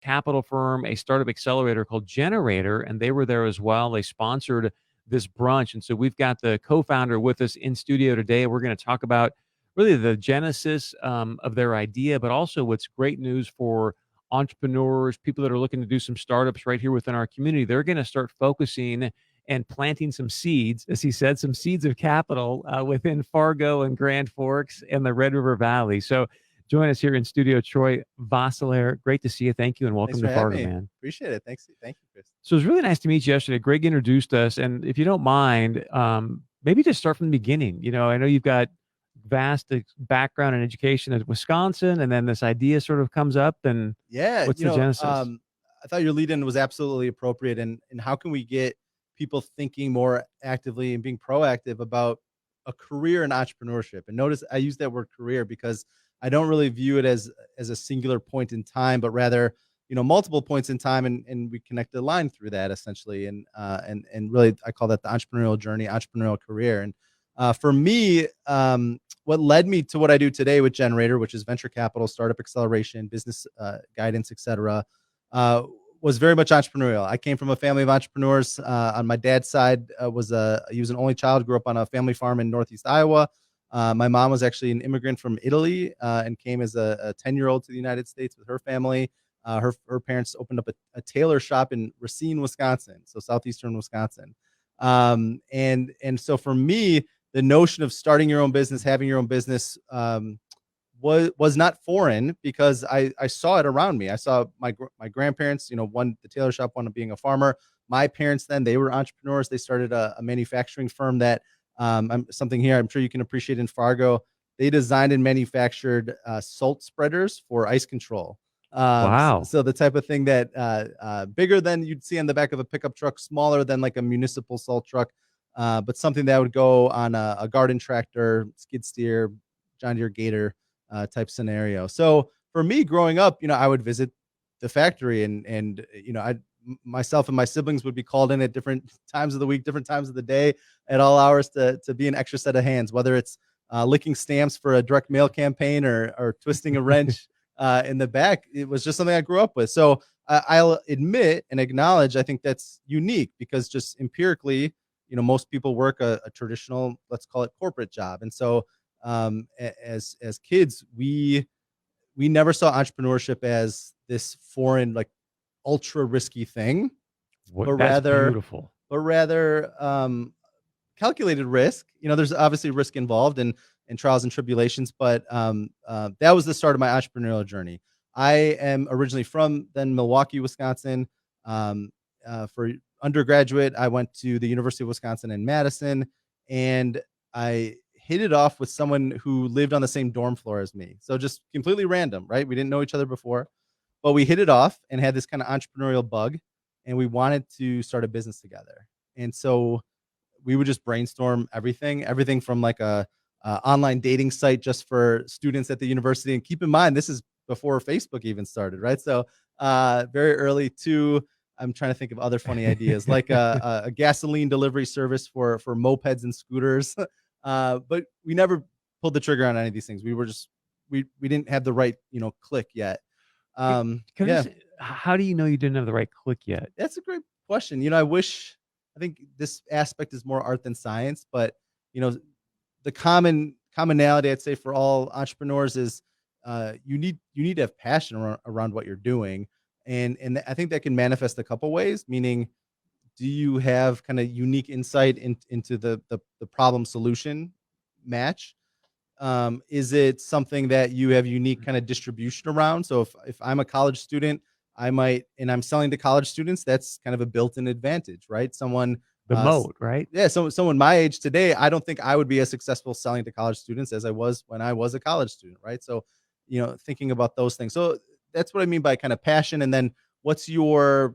capital firm, a startup accelerator called Gener8tor, and they were there as well. They sponsored this brunch. And so we've got the co-founder with us in studio today. We're going to talk about really the genesis of their idea, but also what's great news for entrepreneurs, people that are looking to do some startups right here within our community. They're going to start focusing and planting some seeds, as he said, some seeds of capital within Fargo and Grand Forks and the Red River Valley. So join us here in studio, Troy Vosseller. Great to see you. Thank you, and Thanks welcome for to having Fargo, me. man. Appreciate it. Thanks. Thank you, Chris. So it was really nice to meet you yesterday. Greg introduced us, and if you don't mind, maybe just start from the beginning. I know you've got vast background in education at Wisconsin, and then this idea sort of comes up. And Yeah, what's the genesis? I thought your lead-in was absolutely appropriate. And how can we get people thinking more actively and being proactive about a career in entrepreneurship? And notice I use that word career because I don't really view it as a singular point in time, but rather, multiple points in time, and we connect the line through that essentially. And really, I call that the entrepreneurial journey, entrepreneurial career. And for me, what led me to what I do today with Gener8tor, which is venture capital, startup acceleration, business guidance, etc., was very much entrepreneurial. I came from a family of entrepreneurs. On my dad's side, he was an only child, grew up on a family farm in Northeast Iowa. My mom was actually an immigrant from Italy and came as a 10-year-old to the United States with her family. Her parents opened up a tailor shop in Racine, Wisconsin, so southeastern Wisconsin. And so for me, the notion of starting your own business, having your own business, was not foreign because I saw it around me. I saw my grandparents, one the tailor shop, one being a farmer. My parents they were entrepreneurs. They started a manufacturing firm that something here I'm sure you can appreciate in Fargo. They designed and manufactured salt spreaders for ice control. Wow. So the type of thing that bigger than you'd see on the back of a pickup truck, smaller than like a municipal salt truck, but something that would go on a garden tractor, skid steer, John Deere Gator type scenario. So for me growing up, I would visit the factory and myself and my siblings would be called in at different times of the week, different times of the day, at all hours to be an extra set of hands, whether it's licking stamps for a direct mail campaign or twisting a wrench in the back. It was just something I grew up with. So I'll admit and acknowledge, I think that's unique because just empirically, most people work a traditional, let's call it corporate job. And so as kids, we never saw entrepreneurship as this foreign, like ultra risky thing, but rather calculated risk. There's obviously risk involved and trials and tribulations, but that was the start of my entrepreneurial journey. I am originally from Milwaukee, Wisconsin. For undergraduate, I went to the University of Wisconsin in Madison, and I hit it off with someone who lived on the same dorm floor as me. So just completely random, right? We didn't know each other before, but we hit it off and had this kind of entrepreneurial bug, and we wanted to start a business together. And so we would just brainstorm everything from like a online dating site just for students at the university. And keep in mind, this is before Facebook even started, right? So very early to, I'm trying to think of other funny ideas, like a gasoline delivery service for mopeds and scooters. But we never pulled the trigger on any of these things. We didn't have the right, click yet. How do you know you didn't have the right click yet? That's a great question. I think this aspect is more art than science, but the commonality I'd say for all entrepreneurs is you need to have passion around what you're doing. And I think that can manifest a couple ways, meaning, do you have kind of unique insight into the problem solution match? Is it something that you have unique kind of distribution around? So if I'm a college student, and I'm selling to college students, that's kind of a built-in advantage, right? Someone moat, right? Yeah. So someone my age today, I don't think I would be as successful selling to college students as I was when I was a college student, right? So, thinking about those things. So that's what I mean by kind of passion. And then what's your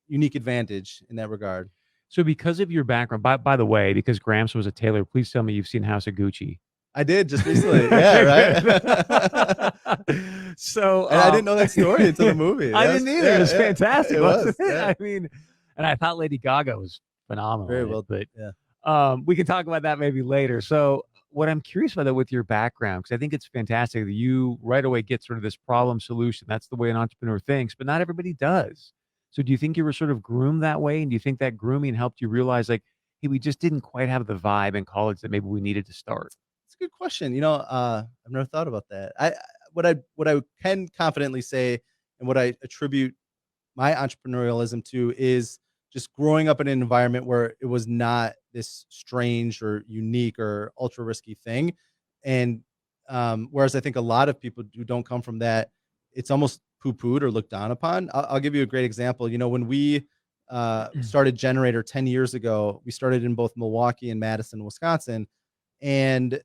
unique advantage in that regard? So because of your background, by the way, because Gramps was a tailor, please tell me you've seen House of Gucci. I did just recently. Yeah, right. So and I didn't know that story until the movie. I didn't either. It was fantastic, wasn't it? Yeah. I mean, and I thought Lady Gaga was phenomenal. Very well, but yeah. we can talk about that maybe later. So what I'm curious about, though, with your background, because I think it's fantastic that you right away get sort of this problem solution. That's the way an entrepreneur thinks, but not everybody does. So do you think you were sort of groomed that way? And do you think that grooming helped you realize, like, hey, we just didn't quite have the vibe in college that maybe we needed to start? It's a good question. I've never thought about that. What I can confidently say, and what I attribute my entrepreneurialism to, is just growing up in an environment where it was not this strange or unique or ultra risky thing. And whereas I think a lot of people who don't come from that, it's almost poo pooed or looked down upon. I'll give you a great example. When we started Generator 10 years ago, we started in both Milwaukee and Madison, Wisconsin. And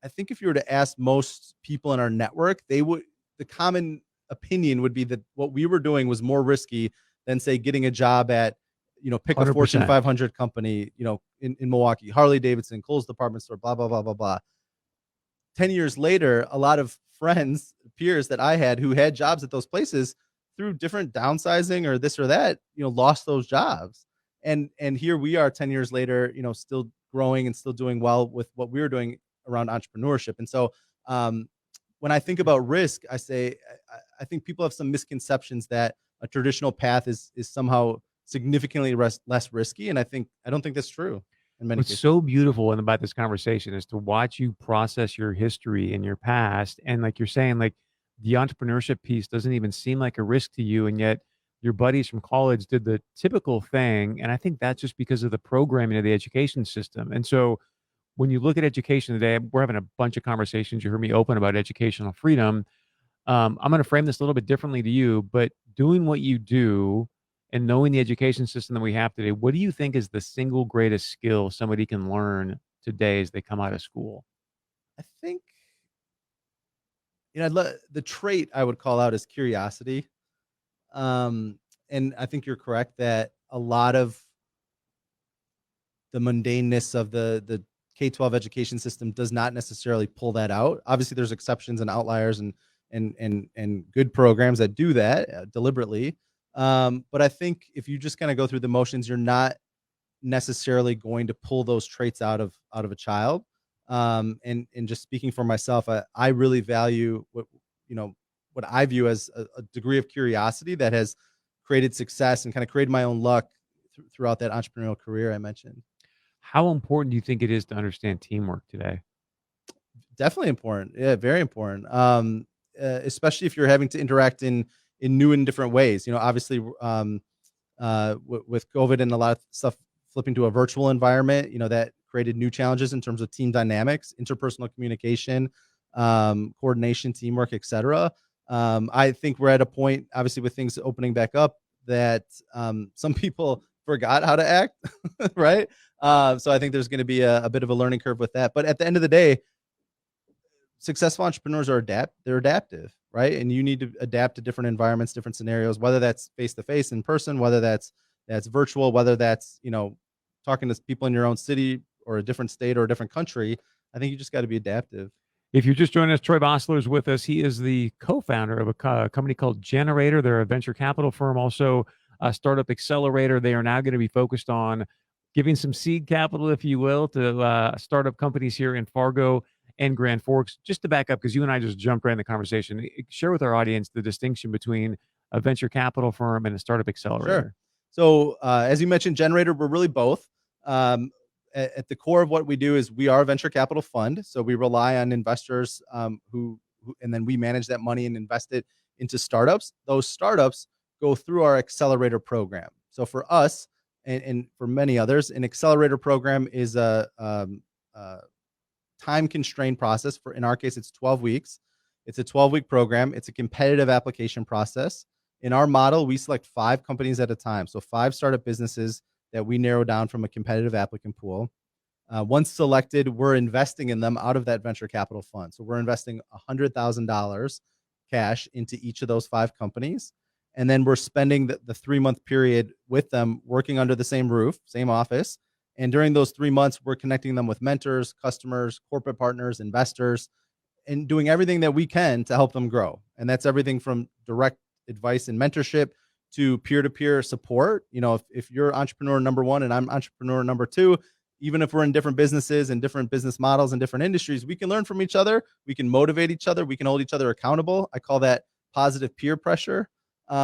I think if you were to ask most people in our network, the common opinion would be that what we were doing was more risky than, say, getting a job at, pick a Fortune 100%. 500 company, in Milwaukee, Harley Davidson, Kohl's department store, blah, blah, blah, blah, blah. 10 years later, a lot of friends, peers that I had who had jobs at those places, through different downsizing or this or that, lost those jobs. And here we are 10 years later, still growing and still doing well with what we were doing around entrepreneurship. And so when I think about risk, I say I think people have some misconceptions that a traditional path is somehow significantly less risky, and I don't think that's true in many What's cases. so beautiful about this conversation is to watch you process your history and your past. And like you're saying, like the entrepreneurship piece doesn't even seem like a risk to you. And yet your buddies from college did the typical thing. And I think that's just because of the programming of the education system. And so when you look at education today, we're having a bunch of conversations. You heard me open about educational freedom. I'm going to frame this a little bit differently to you, but doing what you do and knowing the education system that we have today, what do you think is the single greatest skill somebody can learn today as they come out of school? I think the trait I would call out is curiosity. And I think you're correct that a lot of the mundaneness of the K-12 education system does not necessarily pull that out. Obviously, there's exceptions and outliers and good programs that do that deliberately. But I think if you just kind of go through the motions, you're not necessarily going to pull those traits out of a child. And just speaking for myself, I really value what I view as a degree of curiosity that has created success and kind of created my own luck throughout that entrepreneurial career I mentioned. How important do you think it is to understand teamwork today? Definitely important. Yeah, very important. Especially if you're having to interact in new and different ways. Obviously, with COVID and a lot of stuff flipping to a virtual environment, that created new challenges in terms of team dynamics, interpersonal communication, coordination, teamwork, etc. I think we're at a point, obviously, with things opening back up, that some people forgot how to act, right? So I think there's going to be a bit of a learning curve with that. But at the end of the day, successful entrepreneurs they're adaptive, right? And you need to adapt to different environments, different scenarios, whether that's face to face in person, whether that's virtual, whether that's talking to people in your own city or a different state or a different country. I think you just got to be adaptive. If you're just joining us, Troy Vosseller is with us. He is the co-founder of a company called Gener8tor. They're a venture capital firm, also a startup accelerator. They are now going to be focused on giving some seed capital, if you will, to startup companies here in Fargo and Grand Forks. Just to back up, because you and I just jumped right in the conversation, share with our audience the distinction between a venture capital firm and a startup accelerator. Sure. So as you mentioned, Gener8tor, we're really both. At the core of what we do is we are a venture capital fund. So we rely on investors who and then we manage that money and invest it into startups. Those startups go through our accelerator program. So for us and for many others, an accelerator program is a time constrained process. In our case, it's 12 weeks. It's a 12-week program. It's a competitive application process. In our model, we select 5 companies at a time. So 5 startup businesses that we narrow down from a competitive applicant pool. Once selected, we're investing in them out of that venture capital fund. So we're investing $100,000 cash into each of those 5 companies. And then we're spending the 3-month period with them working under the same roof, same office. And during those 3 months, we're connecting them with mentors, customers, corporate partners, investors, and doing everything that we can to help them grow. And that's everything from direct advice and mentorship to peer-to-peer support. If you're entrepreneur number 1 and I'm entrepreneur number 2, even if we're in different businesses and different business models and different industries, we can learn from each other. We can motivate each other. We can hold each other accountable. I call that positive peer pressure.